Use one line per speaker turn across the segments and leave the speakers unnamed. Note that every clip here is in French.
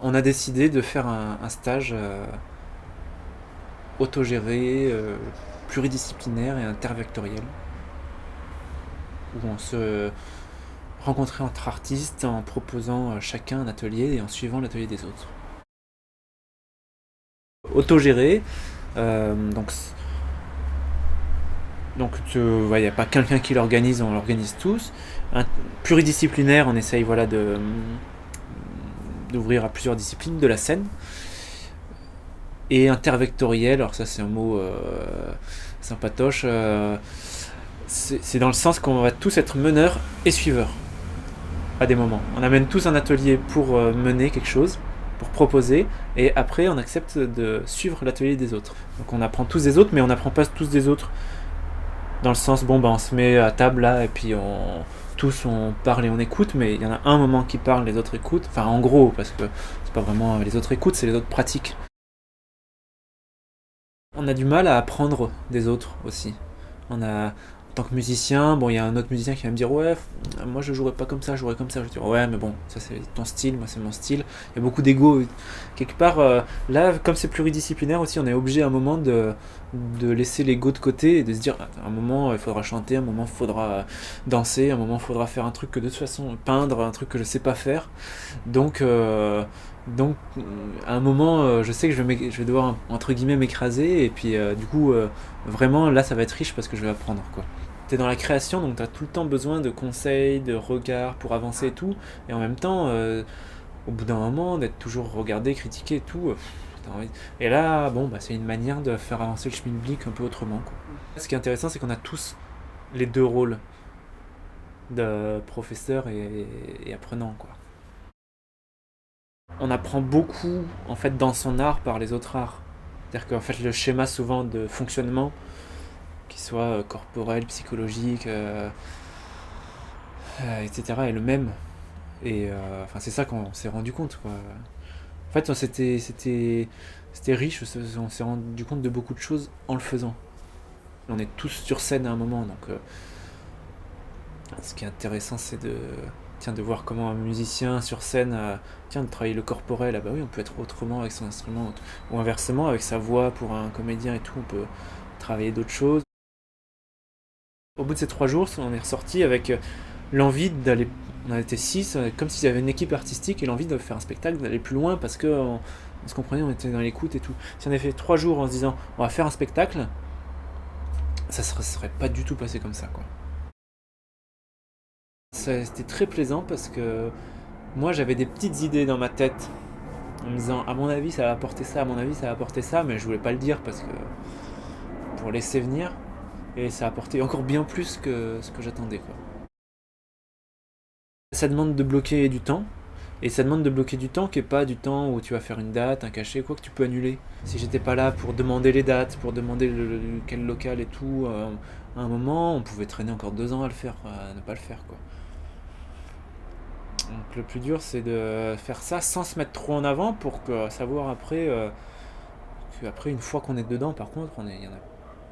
On a décidé de faire un stage autogéré, pluridisciplinaire et intervectoriel, où on se rencontrait entre artistes en proposant chacun un atelier et en suivant l'atelier des autres. Autogéré, donc il n'y a pas quelqu'un qui l'organise, on l'organise tous. Pluridisciplinaire, on essaye d'ouvrir à plusieurs disciplines de la scène. Et intervectoriel, alors ça c'est un mot sympatoche, c'est dans le sens qu'on va tous être meneurs et suiveurs à des moments. On amène tous un atelier pour mener quelque chose, pour proposer, et après on accepte de suivre l'atelier des autres. Donc on apprend tous des autres, mais on n'apprend pas tous des autres dans le sens, on se met à table là, et puis tous on parle et on écoute, mais il y en a un moment qui parle, les autres écoutent, enfin en gros, parce que c'est pas vraiment les autres écoutent, c'est les autres pratiquent. On a du mal à apprendre des autres aussi. En tant que musicien, il y a un autre musicien qui va me dire ouais, moi je jouerais pas comme ça, je jouerais comme ça. Je vais dire ouais, mais bon, ça c'est ton style, moi c'est mon style. Il y a beaucoup d'ego quelque part. Là, comme c'est pluridisciplinaire aussi, on est obligé à un moment de laisser l'ego de côté et de se dire à un moment il faudra chanter, à un moment il faudra danser, à un moment il faudra faire un truc que de toute façon peindre, un truc que je sais pas faire. Donc, à un moment, je sais que je vais devoir, entre guillemets, m'écraser, et puis du coup, vraiment, là, ça va être riche parce que je vais apprendre, quoi. T'es dans la création, donc t'as tout le temps besoin de conseils, de regards pour avancer et tout, et en même temps, au bout d'un moment, d'être toujours regardé, critiqué et tout, et là, c'est une manière de faire avancer le schmilblick un peu autrement, quoi. Ce qui est intéressant, c'est qu'on a tous les deux rôles de professeur et apprenant, quoi. On apprend beaucoup en fait dans son art par les autres arts. C'est-à-dire qu'en fait le schéma souvent de fonctionnement, qu'il soit corporel, psychologique, etc. est le même. Et c'est ça qu'on s'est rendu compte, quoi. En fait c'était riche, on s'est rendu compte de beaucoup de choses en le faisant. On est tous sur scène à un moment, donc ce qui est intéressant c'est de voir comment un musicien sur scène de travailler le corporel. Ah bah oui, on peut être autrement avec son instrument, ou inversement avec sa voix pour un comédien et tout, on peut travailler d'autres choses. Au bout de ces 3 jours, on est ressorti avec l'envie d'aller, on a été 6, comme s'il y avait une équipe artistique et l'envie de faire un spectacle, d'aller plus loin parce que on se comprenait, on était dans l'écoute et tout. Si on avait fait 3 jours en se disant on va faire un spectacle, ça serait pas du tout passé comme ça, quoi. C'était très plaisant parce que moi j'avais des petites idées dans ma tête en me disant à mon avis ça va apporter ça, à mon avis ça va apporter ça, mais je voulais pas le dire parce que pour laisser venir, et ça a apporté encore bien plus que ce que j'attendais, quoi. Ça demande de bloquer du temps, et ça demande de bloquer du temps qui est pas du temps où tu vas faire une date, un cachet, quoi que tu peux annuler. Si j'étais pas là pour demander les dates, pour demander quel local et tout, à un moment, on pouvait traîner encore 2 ans à le faire, à ne pas le faire, quoi. Donc le plus dur c'est de faire ça sans se mettre trop en avant pour savoir après qu'après une fois qu'on est dedans par contre il n'y en a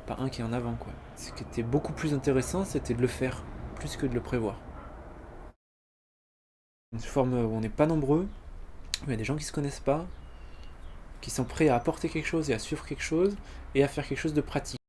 pas un qui est en avant, quoi. Ce qui était beaucoup plus intéressant c'était de le faire plus que de le prévoir. Une forme où on n'est pas nombreux, où il y a des gens qui se connaissent pas, qui sont prêts à apporter quelque chose et à suivre quelque chose et à faire quelque chose de pratique.